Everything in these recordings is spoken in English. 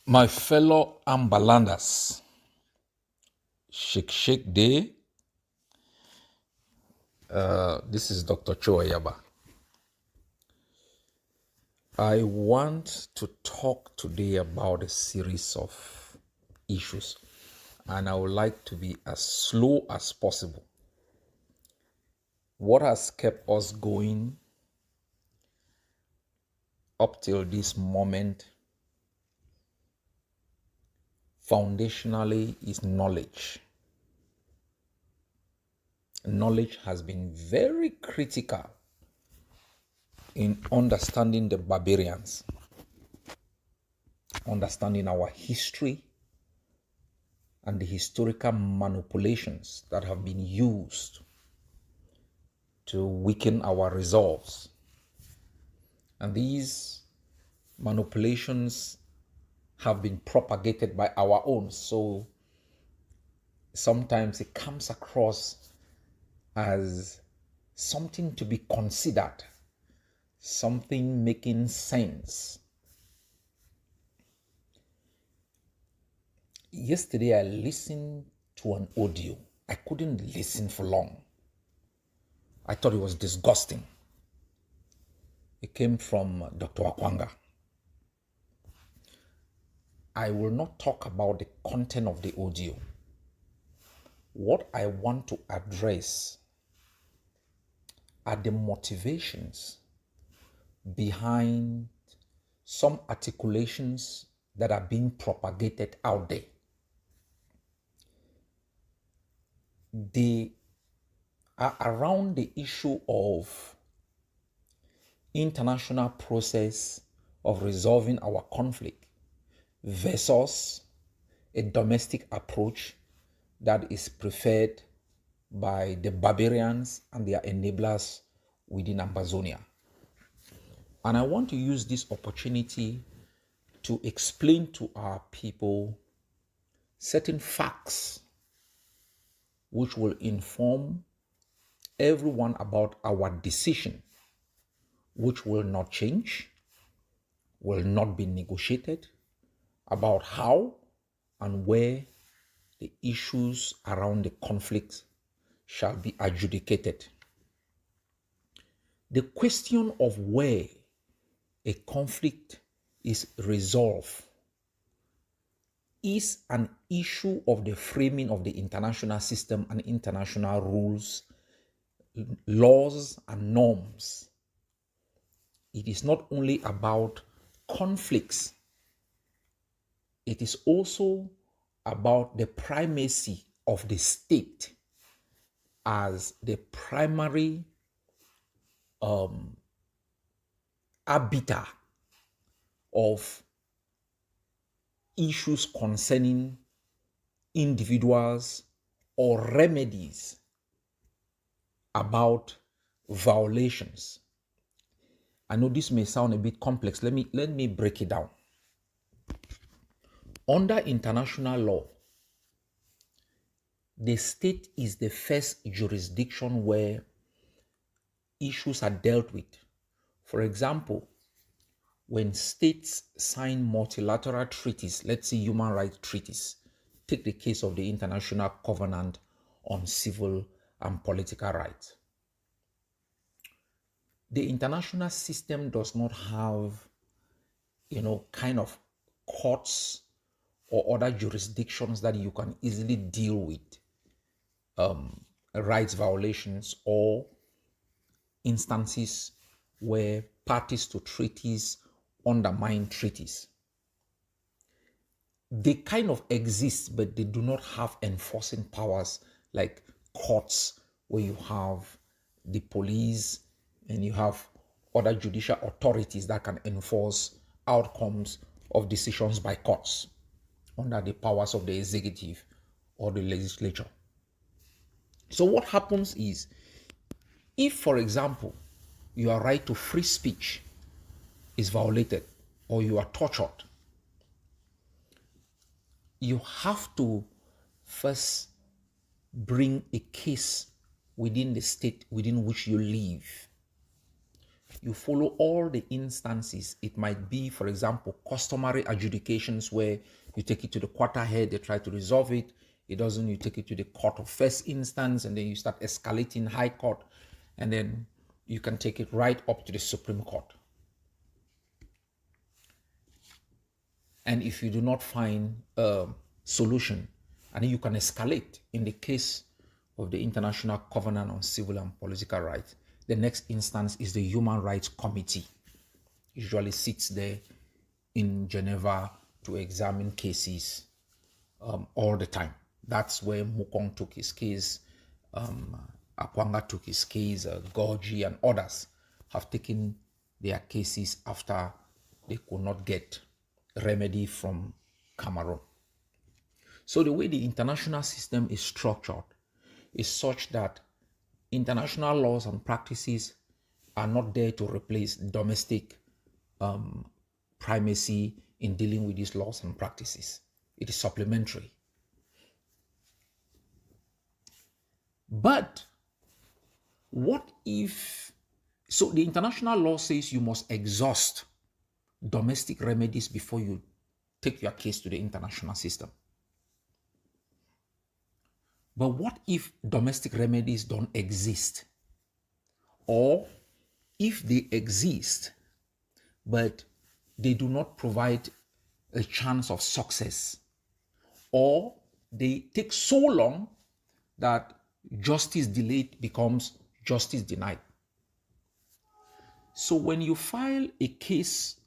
My fellow Ambalanders, Shake Day. This is Dr. Ayaba. I want to talk today about a series of issues, and I would like to be as slow as possible. What has kept us going up till this moment foundationally is knowledge. Knowledge has been very critical in understanding the barbarians, understanding our history, and the historical manipulations that have been used to weaken our resolves. And these manipulations have been propagated by our own. So sometimes it comes across as something to be considered, something making sense. Yesterday, I listened to an audio. I couldn't listen for long. I thought it was disgusting. It came from Dr. Akwanga. I will not talk about the content of the audio. What I want to address are the motivations behind some articulations that are being propagated out there. They are around the issue of international process of resolving our conflict versus a domestic approach that is preferred by the barbarians and their enablers within Amazonia. And I want to use this opportunity to explain to our people certain facts which will inform everyone about our decision, which will not change, will not be negotiated, about how and where the issues around the conflict shall be adjudicated. The question of where a conflict is resolved is an issue of the framing of the international system and international rules, laws, and norms. It is not only about conflicts, it is also about the primacy of the state as the primary arbiter of issues concerning individuals or remedies about violations. I know this may sound a bit complex. Let me break it down. Under international law, the state is the first jurisdiction where issues are dealt with. For example, when states sign multilateral treaties, let's say human rights treaties, take the case of the International Covenant on Civil and Political Rights. The international system does not have, kind of courts or other jurisdictions that you can easily deal with rights violations or instances where parties to treaties undermine treaties. They kind of exist, but they do not have enforcing powers like courts, where you have the police and you have other judicial authorities that can enforce outcomes of decisions by courts under the powers of the executive or the legislature. So what happens is, if, for example, your right to free speech is violated or you are tortured, you have to first bring a case within the state within which you live. you follow all the instances. It might be, for example, customary adjudications where you take it to the quarterhead, they try to resolve it. It doesn't, you take it to the court of first instance, and then you start escalating high court, and then you can take it right up to the Supreme Court. And if you do not find a solution, and you can escalate in the case of the International Covenant on Civil and Political Rights, the next instance is the Human Rights Committee. Usually sits there in Geneva to examine cases all the time. That's where Mukong took his case, Akwanga took his case, Gorgie and others have taken their cases after they could not get remedy from Cameroon. So the way the international system is structured is such that international laws and practices are not there to replace domestic primacy in dealing with these laws and practices. It is supplementary. But what if, so the international law says you must exhaust domestic remedies before you take your case to the international system. But what if domestic remedies don't exist? Or if they exist, but they do not provide a chance of success, or they take so long that justice delayed becomes justice denied. So when you file a case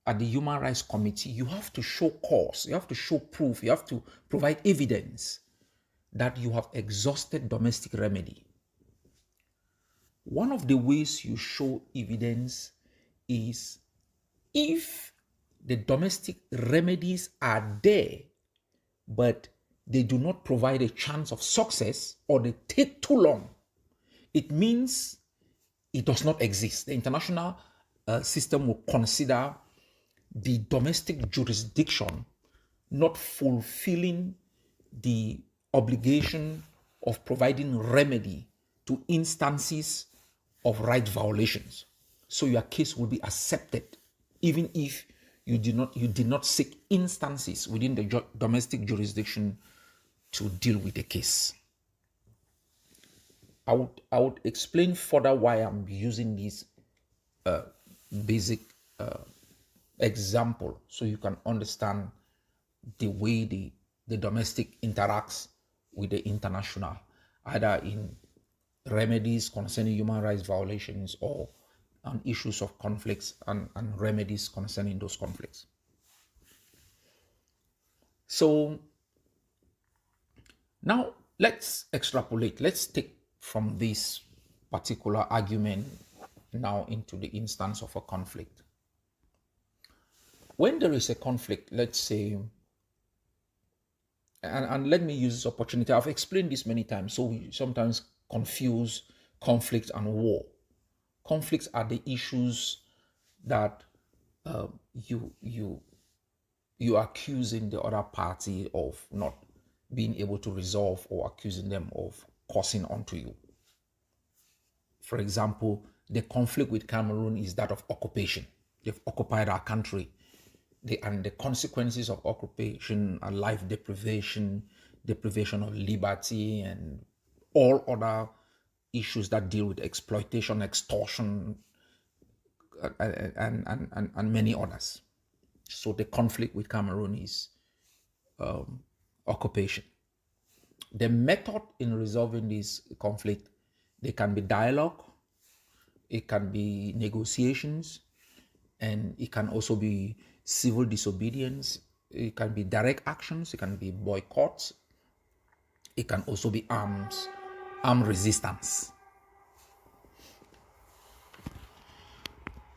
at the Human Rights Committee, you have to show cause, you have to show proof, you have to provide evidence that you have exhausted domestic remedy. One of the ways you show evidence is if the domestic remedies are there, but they do not provide a chance of success, or they take too long, it means it does not exist. The international system will consider the domestic jurisdiction not fulfilling the obligation of providing remedy to instances of right violations. So your case will be accepted even if you did not seek instances within the domestic jurisdiction to deal with the case. I would explain further why I'm using this basic example so you can understand the way the domestic interacts with the international, either in remedies concerning human rights violations or on issues of conflicts and remedies concerning those conflicts. So now let's extrapolate. Let's take from this particular argument now into the instance of a conflict. When there is a conflict, let's say, and let me use this opportunity, I've explained this many times, so we sometimes confuse conflict and war. Conflicts are the issues that you are accusing the other party of not being able to resolve, or accusing them of causing onto you. For example, the conflict with Cameroon is that of occupation. They've occupied our country. And the consequences of occupation are life deprivation, deprivation of liberty, and all other issues that deal with exploitation, extortion, and many others. So the conflict with Cameroon is occupation. The method in resolving this conflict, they can be dialogue, it can be negotiations, and it can also be civil disobedience. It can be direct actions, it can be boycotts, it can also be armed resistance.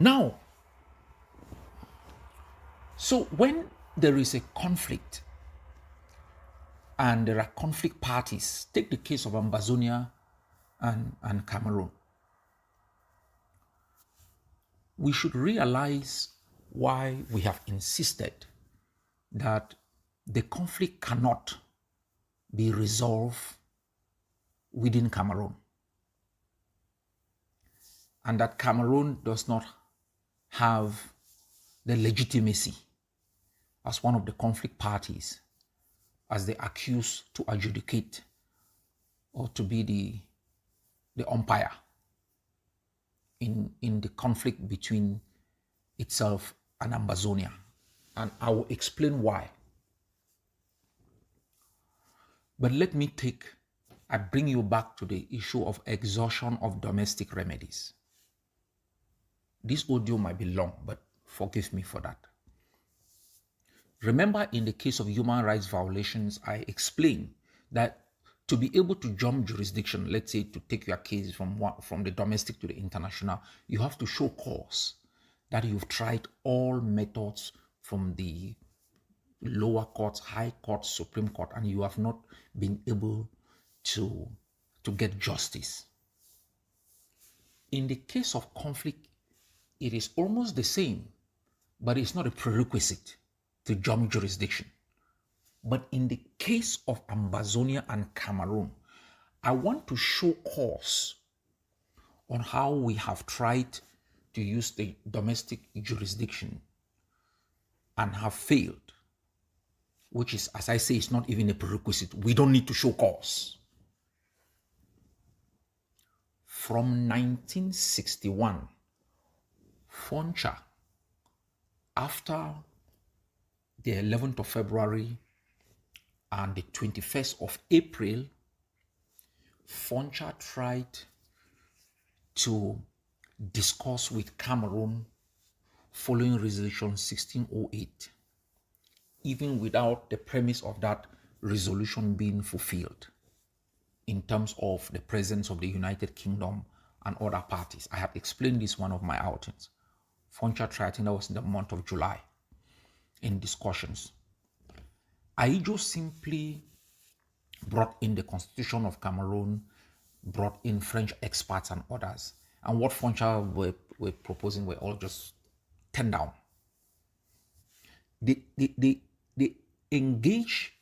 Now, so when there is a conflict and there are conflict parties, take the case of Ambazonia and Cameroon, we should realize why we have insisted that the conflict cannot be resolved within Cameroon. and that Cameroon does not have the legitimacy as one of the conflict parties, as they accuse to adjudicate or to be the umpire in the conflict between itself and Ambazonia. And I will explain why. But let me I bring you back to the issue of exhaustion of domestic remedies. This audio might be long, but forgive me for that. Remember, in the case of human rights violations, I explained that to be able to jump jurisdiction, let's say to take your case from the domestic to the international, you have to show cause that you've tried all methods from the lower courts, high court, Supreme Court, and you have not been able to get justice. In the case of conflict, it is almost the same, but it's not a prerequisite to jump jurisdiction. But in the case of Ambazonia and Cameroon, I want to show cause on how we have tried to use the domestic jurisdiction and have failed, which is, as I say, it's not even a prerequisite. We don't need to show cause. From 1961, Foncha, after the 11th of February and the 21st of April, Foncha tried to discuss with Cameroon following Resolution 1608, even without the premise of that resolution being fulfilled in terms of the presence of the United Kingdom and other parties. I have explained this one of my outings. Foncha tried, I think that was in the month of July, in discussions. Aijo simply brought in the Constitution of Cameroon, brought in French experts and others. And what Foncha were proposing were all just turned down. They engage.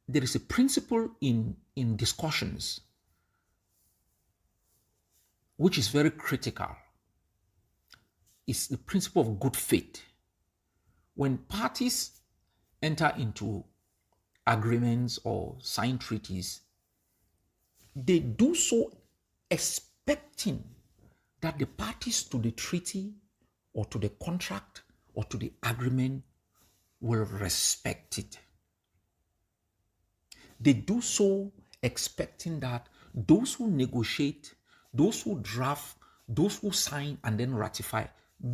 There is a principle in discussions which is very critical. It's the principle of good faith. When parties enter into agreements or sign treaties, they do so expecting that the parties to the treaty or to the contract or to the agreement will respect it. They do so expecting that those who negotiate, those who draft, those who sign and then ratify,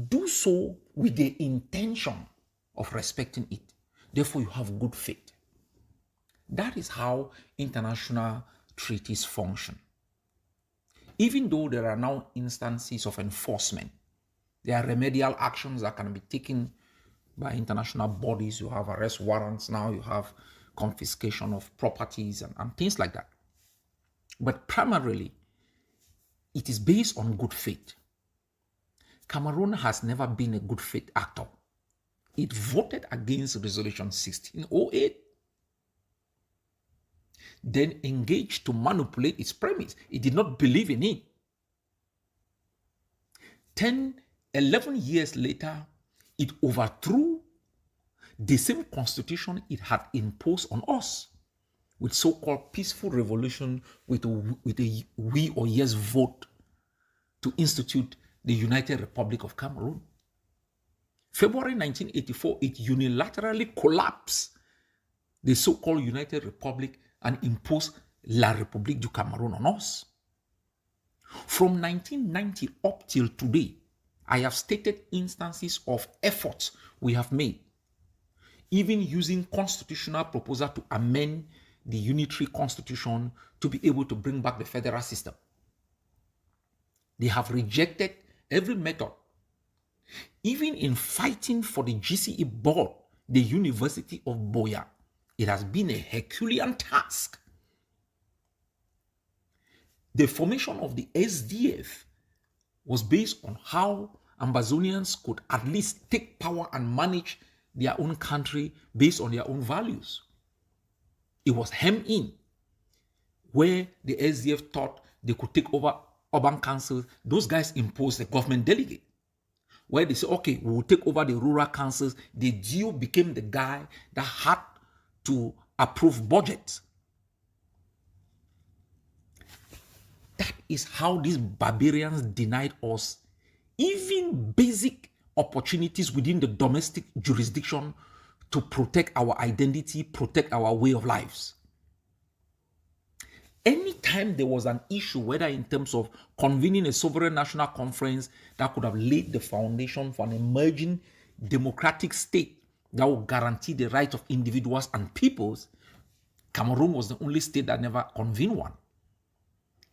do so with the intention of respecting it. Therefore, you have good faith. That is how international treaties function. Even though there are now instances of enforcement, there are remedial actions that can be taken by international bodies. You have arrest warrants now, you have confiscation of properties and things like that. But primarily, it is based on good faith. Cameroon has never been a good faith actor. It voted against Resolution 1608, then engaged to manipulate its premise. It did not believe in it. 11 years later, it overthrew the same constitution it had imposed on us with so-called peaceful revolution with a we or yes vote to institute the United Republic of Cameroon. February 1984, it unilaterally collapsed the so-called United Republic and imposed La République du Cameroun on us. From 1990 up till today, I have stated instances of efforts we have made, even using constitutional proposal to amend the unitary constitution to be able to bring back the federal system. They have rejected every method. Even in fighting for the GCE board, the University of Boya, it has been a Herculean task. The formation of the SDF was based on how Ambazonians could at least take power and manage their own country based on their own values. It was hemmed in, where the SDF thought they could take over urban councils, those guys impose a government delegate where they say, okay, we will take over the rural councils. The GO became the guy that had to approve budgets. That is how these barbarians denied us even basic opportunities within the domestic jurisdiction to protect our identity, protect our way of lives. Anytime there was an issue, whether in terms of convening a sovereign national conference that could have laid the foundation for an emerging democratic state that would guarantee the rights of individuals and peoples, Cameroon was the only state that never convened one.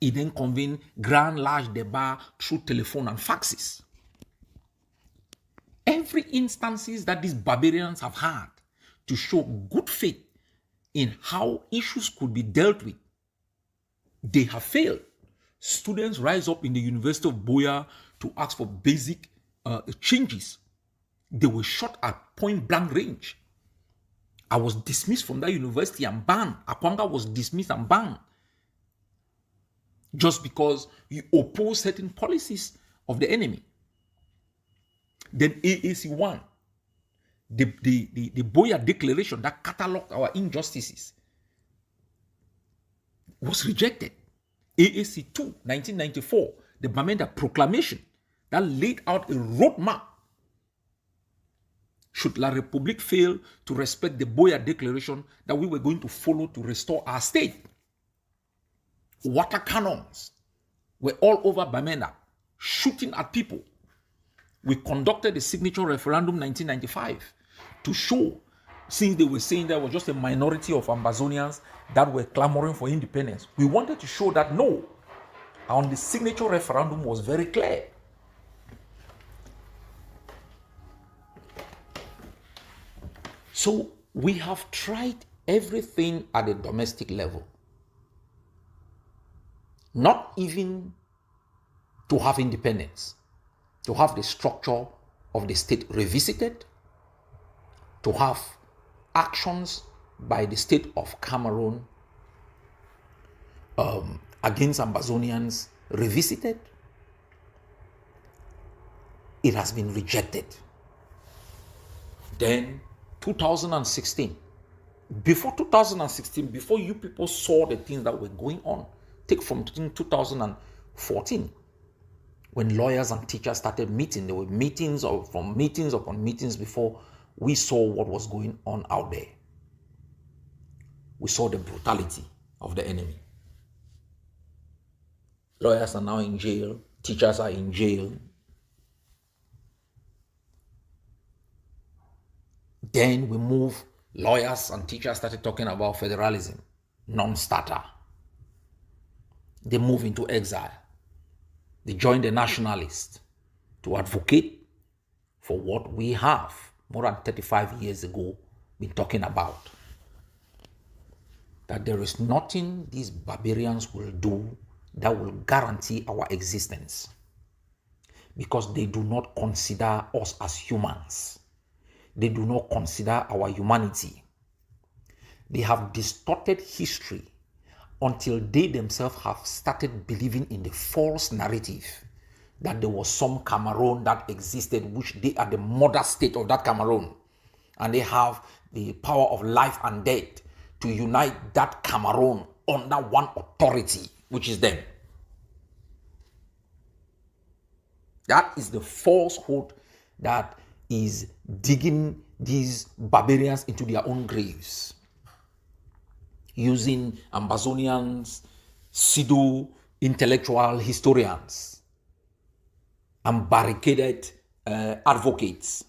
It then convened grand large débat through telephone and faxes. Every instances that these barbarians have had to show good faith in how issues could be dealt with, they have failed. Students rise up in the University of Buea to ask for basic changes. They were shot at point blank range. I was dismissed from that university and banned. Akwanga was dismissed and banned. Just because you oppose certain policies of the enemy. Then AAC 1, the Buea Declaration that cataloged our injustices, was rejected. AAC 2, 1994, the Bamenda Proclamation that laid out a roadmap. Should La République fail to respect the Buea Declaration, that we were going to follow to restore our state. Water cannons were all over Bamenda, shooting at people. We conducted the signature referendum 1995 to show, since they were saying there was just a minority of Ambazonians that were clamoring for independence, we wanted to show that no. And the signature referendum was very clear. So we have tried everything at the domestic level. Not even to have independence, to have the structure of the state revisited, to have actions by the state of Cameroon against Ambazonians revisited. It has been rejected. Then 2016, before 2016, before you people saw the things that were going on, take from 2014, when lawyers and teachers started meeting, there were meetings upon meetings before we saw what was going on out there. We saw the brutality of the enemy. Lawyers are now in jail, teachers are in jail. Then we move, lawyers and teachers started talking about federalism, non-starter. They move into exile. They join the nationalists to advocate for what we have more than 35 years ago been talking about. That there is nothing these barbarians will do that will guarantee our existence, because they do not consider us as humans. They do not consider our humanity. They have distorted history until they themselves have started believing in the false narrative that there was some Cameroon that existed, which they are the mother state of that Cameroon. And they have the power of life and death to unite that Cameroon under one authority, which is them. That is the falsehood that is digging these barbarians into their own graves, using Ambazonians, pseudo intellectual historians, and barricaded advocates.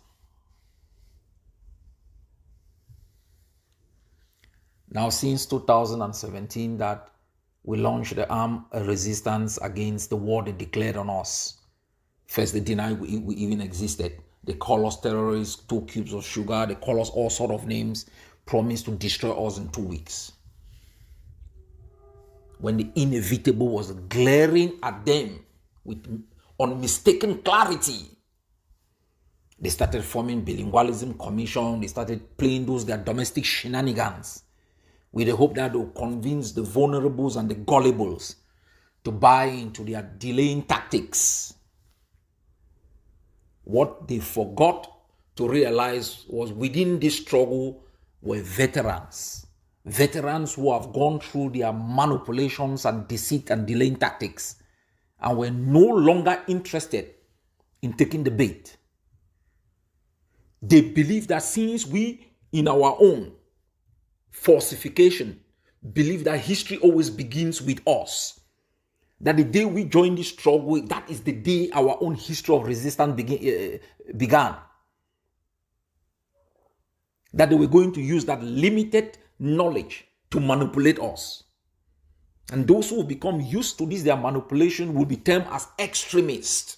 Now, since 2017, that we launched the armed resistance against the war they declared on us. First, they denied we even existed. They call us terrorists, 2 cubes of sugar. They call us all sort of names, promised to destroy us in 2 weeks. When the inevitable was glaring at them with unmistaken clarity, they started forming bilingualism commission. They started playing those their domestic shenanigans with the hope that they'll convince the vulnerables and the gullibles to buy into their delaying tactics. What they forgot to realize was within this struggle were veterans. Veterans who have gone through their manipulations and deceit and delaying tactics and were no longer interested in taking the bait. They believe that since we, in our own falsification, believe that history always begins with us, that the day we join this struggle, that is the day our own history of resistance began. That they were going to use that limited knowledge to manipulate us. And those who become used to this, their manipulation, will be termed as extremists.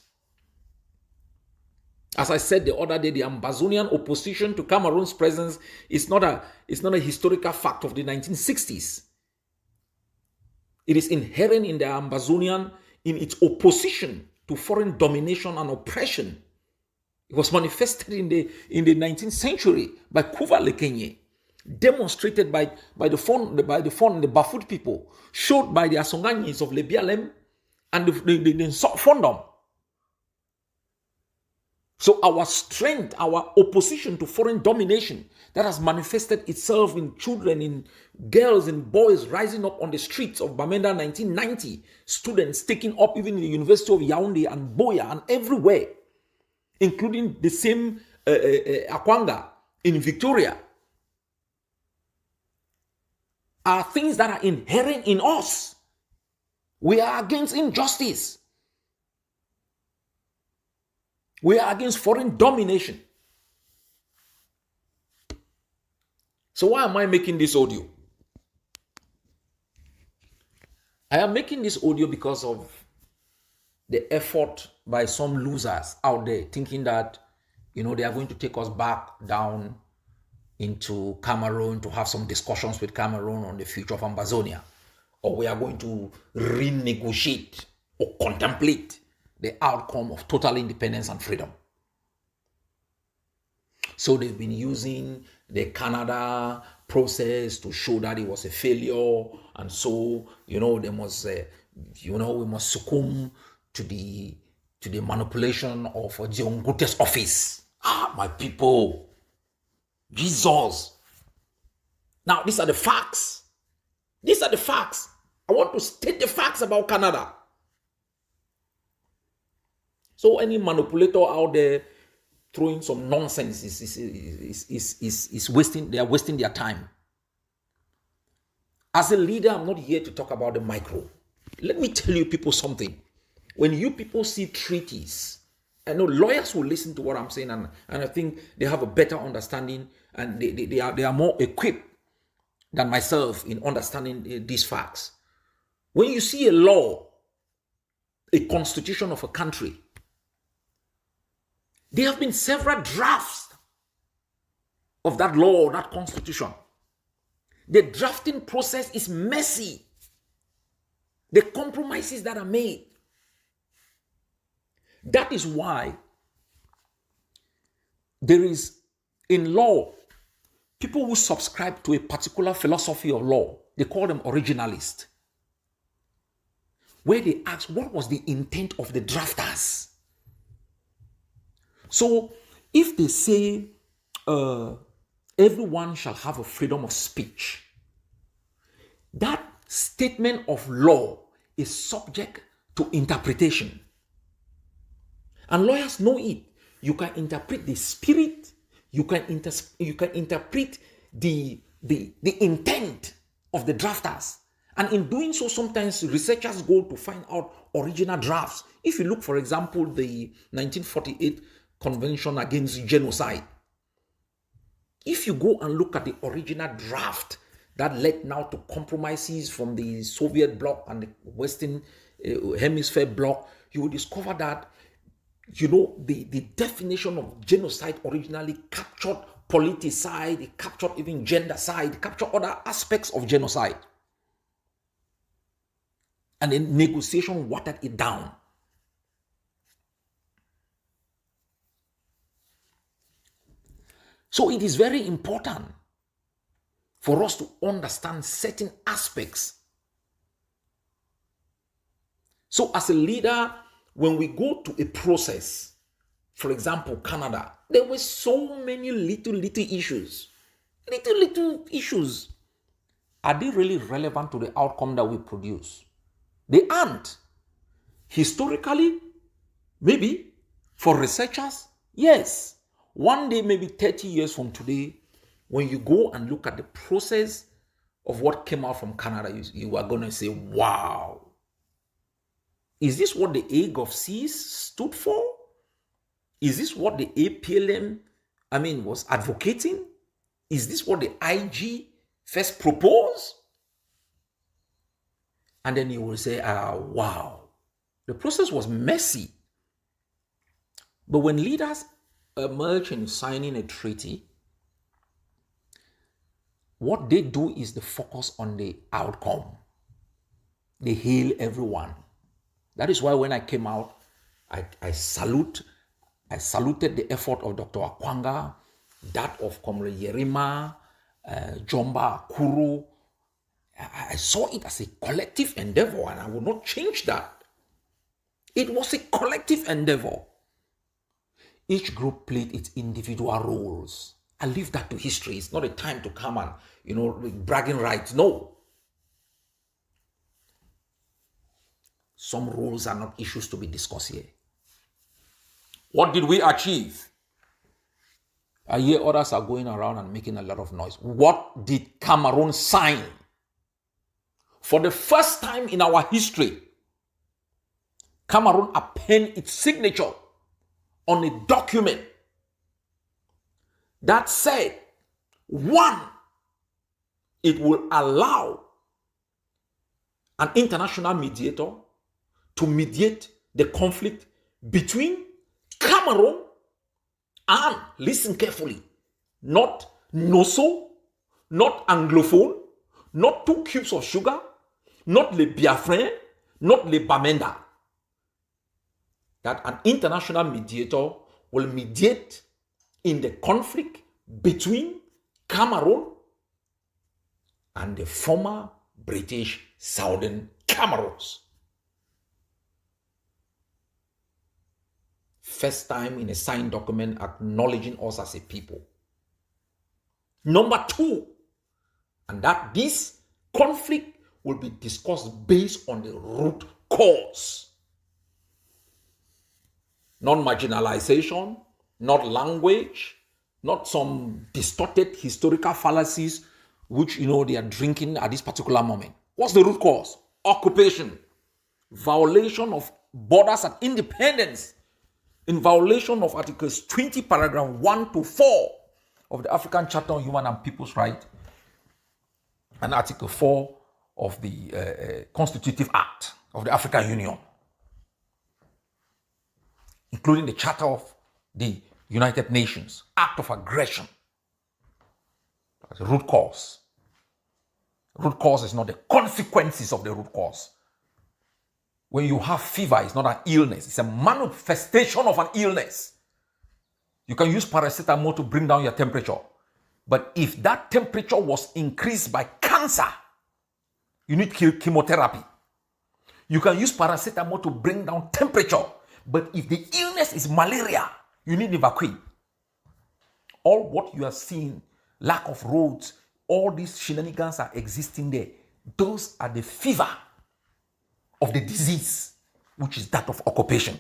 As I said the other day, the Ambazonian opposition to Cameroon's presence is not a historical fact of the 1960s. It is inherent in the Ambazonian in its opposition to foreign domination and oppression. It was manifested in the 19th century by Kuva Lekenye, demonstrated by the Bafut people, showed by the Asonganyis of Lebialem and the Fondom. So our strength, our opposition to foreign domination that has manifested itself in children, in girls and boys rising up on the streets of Bamenda 1990, students taking up even in the University of Yaoundé and Boya and everywhere, including the same Akwanga in Victoria, are things that are inherent in us. We are against injustice. We are against foreign domination. So why am I making this audio? I am making this audio because of the effort by some losers out there thinking that, they are going to take us back down into Cameroon to have some discussions with Cameroon on the future of Ambazonia, or we are going to renegotiate or contemplate the outcome of total independence and freedom. So they've been using the Canada process to show that it was a failure, and so they must, we must succumb to the manipulation of John Guterres' office. My people, Jesus. Now these are the facts. These are the facts. I want to state the facts about Canada. So any manipulator out there throwing some nonsense is wasting. They are wasting their time. As a leader, I'm not here to talk about the micro. Let me tell you people something. When you people see treaties, I know lawyers will listen to what I'm saying, and I think they have a better understanding, and they are more equipped than myself in understanding these facts. When you see a law, a constitution of a country, there have been several drafts of that law or that constitution. The drafting process is messy. The compromises that are made. That is why there is, in law, people who subscribe to a particular philosophy of law, they call them originalists, where they ask, what was the intent of the drafters? So, if they say everyone shall have a freedom of speech, that statement of law is subject to interpretation. And lawyers know it. You can interpret the spirit, you can interpret the intent of the drafters. And in doing so, sometimes researchers go to find out original drafts. If you look, for example, the 1948 Convention Against Genocide, if you go and look at the original draft that led now to compromises from the Soviet bloc and the Western Hemisphere bloc, you will discover that, the definition of genocide originally captured politicide, it captured even gendercide, it captured other aspects of genocide. And then negotiation watered it down. So it is very important for us to understand certain aspects So as a leader, when we go to a process, for example, Canada, there were so many little issues. Little issues. Are they really relevant to the outcome that we produce? They aren't. Historically, maybe. For researchers, yes. One day, maybe 30 years from today, when you go and look at the process of what came out from Canada, you are going to say, wow. Is this what the Ague of Seas stood for? Is this what the APLM, was advocating? Is this what the IG first proposed? And then you will say, wow. The process was messy. But when leaders emerge in signing a treaty, what they do is they focus on the outcome. They hail everyone. That is why when I came out, I saluted the effort of Dr. Akwanga, that of Comrade Yerima, Jomba Akuru. I saw it as a collective endeavor, and I will not change that. It was a collective endeavor. Each group played its individual roles. I leave that to history. It's not a time to come and, bragging rights. No. Some roles are not issues to be discussed here. What did we achieve? I hear others are going around and making a lot of noise. What did Cameroon sign? For the first time in our history, Cameroon append its signature on a document that said, one, it will allow an international mediator to mediate the conflict between Cameroon and, listen carefully, not Noso, not Anglophone, not 2 cubes of sugar, not Le Biafran, not Le Bamenda. That an international mediator will mediate in the conflict between Cameroon and the former British Southern Comoros. First time in a signed document acknowledging us as a people. Number 2, and that this conflict will be discussed based on the root cause. Not marginalization, not language, not some distorted historical fallacies which, they are drinking at this particular moment. What's the root cause? Occupation, violation of borders and independence, in violation of Articles 20, paragraph 1 to 4 of the African Charter on Human and People's Rights, and Article 4 of the Constitutive Act of the African Union, including the Charter of the United Nations, act of aggression. That's the root cause. Root cause is not the consequences of the root cause. When you have fever, it's not an illness. It's a manifestation of an illness. You can use paracetamol to bring down your temperature. But if that temperature was increased by cancer, you need chemotherapy. You can use paracetamol to bring down temperature. But if the illness is malaria, you need Evacuate. All what you are seeing, lack of roads, all these shenanigans are existing there. Those are the fever of the disease, which is that of occupation.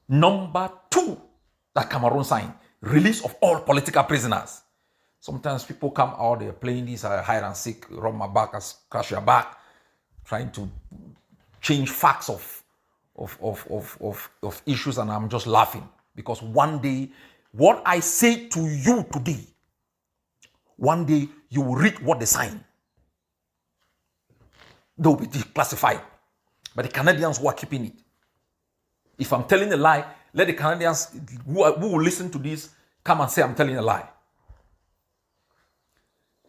Number 2, that Cameroon signed, release of all political prisoners. Sometimes people come out, they're playing this hide and seek, rub my back, crash your back, trying to change facts of issues, and I'm just laughing. Because one day, what I say to you today, one day you will read what they sign. They will be declassified. But the Canadians who are keeping it. If I'm telling a lie, let the Canadians who will listen to this come and say I'm telling a lie.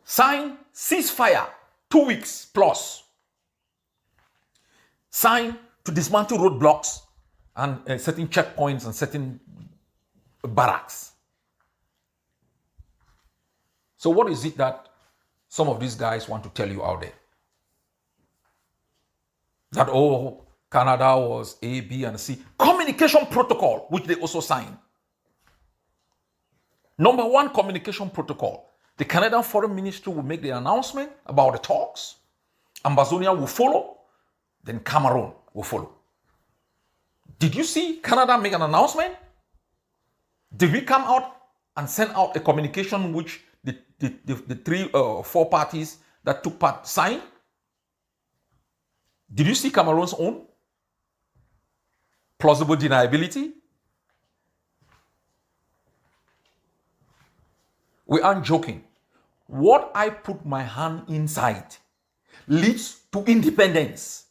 Sign ceasefire 2 weeks plus. Sign to dismantle roadblocks and certain checkpoints and certain barracks. So what is it that some of these guys want to tell you out there? that, oh, Canada was A, B, and C. Communication protocol, which they also signed. Number one, communication protocol. The Canadian Foreign Ministry will make the announcement about the talks. Ambazonia will follow. Then Cameroon will follow. Did you see Canada make an announcement? Did we come out and send out a communication which the three or four parties that took part signed? Did you see Cameroon's own? Plausible deniability? We aren't joking. What I put my hand inside leads to independence.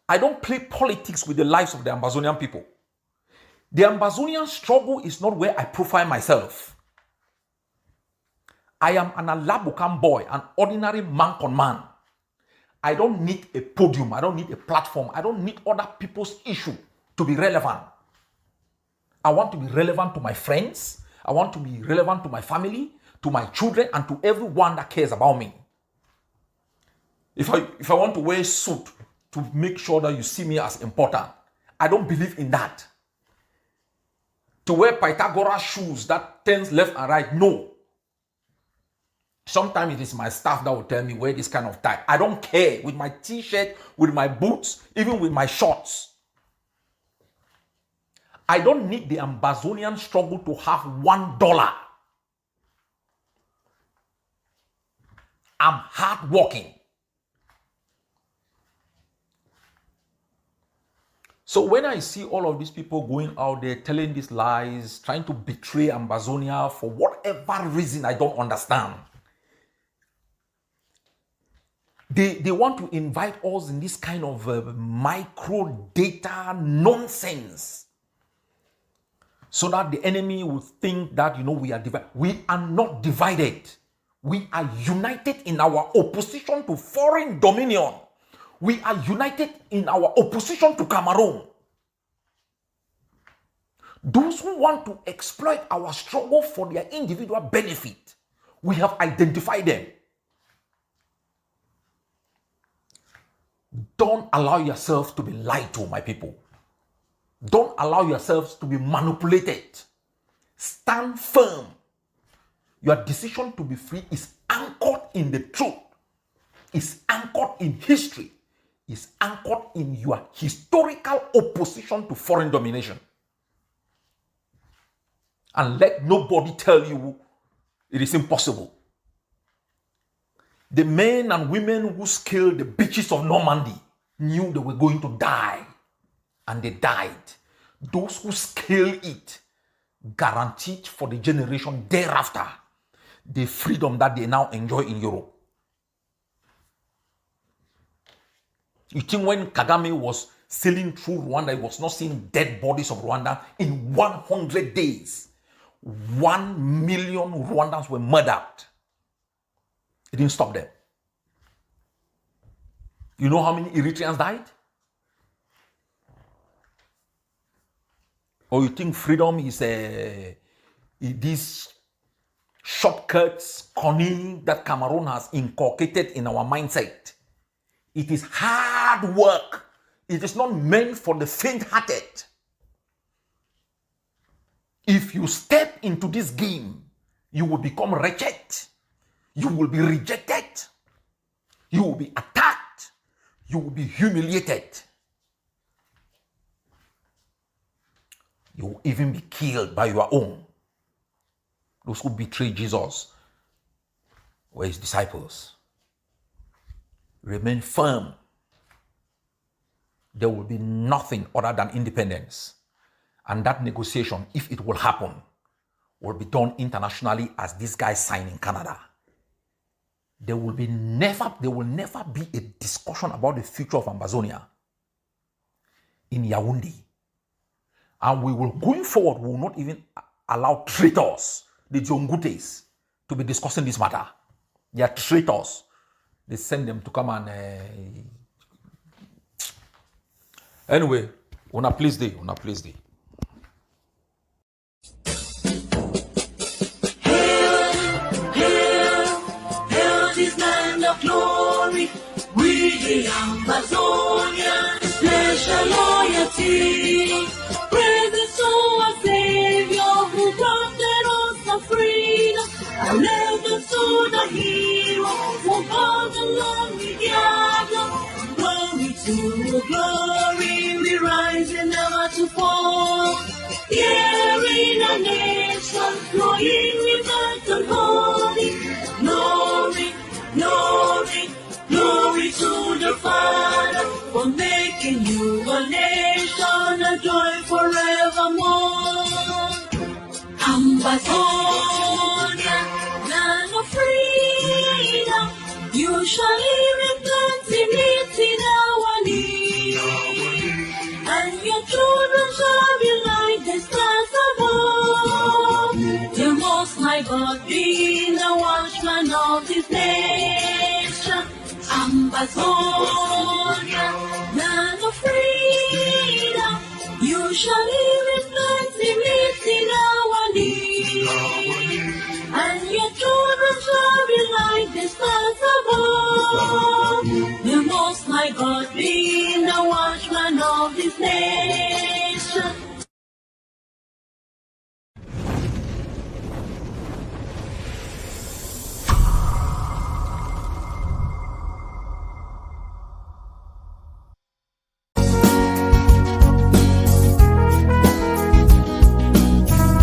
I don't play politics with the lives of the Ambazonian people. The Ambazonian struggle is not where I profile myself. I am an Alabukam boy, an ordinary man con man. I don't need a podium. I don't need a platform. I don't need other people's issue to be relevant. I want to be relevant to my friends. I want to be relevant to my family, to my children, and to everyone that cares about me. If I want to wear a suit to make sure that you see me as important, I don't believe in that. To wear Pythagoras shoes that turns left and right, no. Sometimes it is my staff that will tell me wear this kind of tie. I don't care. With my t-shirt, with my boots, even with my shorts. I don't need the Ambazonian struggle to have $1. I'm hardworking. So when I see all of these people going out there telling these lies, trying to betray Ambazonia for whatever reason I don't understand, they want to invite us in this kind of micro data nonsense so that the enemy will think that, we are divided. We are not divided. We are united in our opposition to foreign dominion. We are united in our opposition to Cameroon. Those who want to exploit our struggle for their individual benefit, we have identified them. Don't allow yourself to be lied to, my people. Don't allow yourselves to be manipulated. Stand firm. Your decision to be free is anchored in the truth. Is anchored in history. Is anchored in your historical opposition to foreign domination. And let nobody tell you it is impossible. The men and women who scaled the beaches of Normandy knew they were going to die. And they died. Those who scaled it guaranteed for the generation thereafter the freedom that they now enjoy in Europe. You think when Kagame was sailing through Rwanda, he was not seeing dead bodies of Rwanda in 100 days. 1 million Rwandans were murdered. It didn't stop them. You know how many Eritreans died? Or you think freedom is these shortcuts, cunning that Cameroon has inculcated in our mindset? It is hard work. It is not meant for the faint-hearted. If you step into this game, you will become wretched. You will be rejected. You will be attacked. You will be humiliated. You will even be killed by your own. Those who betrayed Jesus were his disciples. Remain firm. There will be nothing other than independence. And that negotiation, if it will happen, will be done internationally as these guys sign in Canada. There will never be a discussion about the future of Ambazonia in Yaoundé. And going forward, we will not even allow traitors, the Jongutes, to be discussing this matter. They are traitors. They send them to come and... Anyway, una please day. Hail this land of glory. We the Amazonian, special loyalty. Praise to our Savior who granted us the freedom. Allegiance to the hero who called the lonely gather. Glory to glory, we rise and never to fall. Here in a nation, flowing with earth and holy. Glory, glory, glory to the Father for making you a nation, a joy forevermore. Ambazonia, land of freedom, you shall live in plenty, meeting our need. And your children shall be like the stars above. The Most High God being the watchman of this nation. Ambazonia, land of freedom, you shall live in plenty, meeting our need. And your children shall be like the stars above. The Most High God being the watchman of this nation.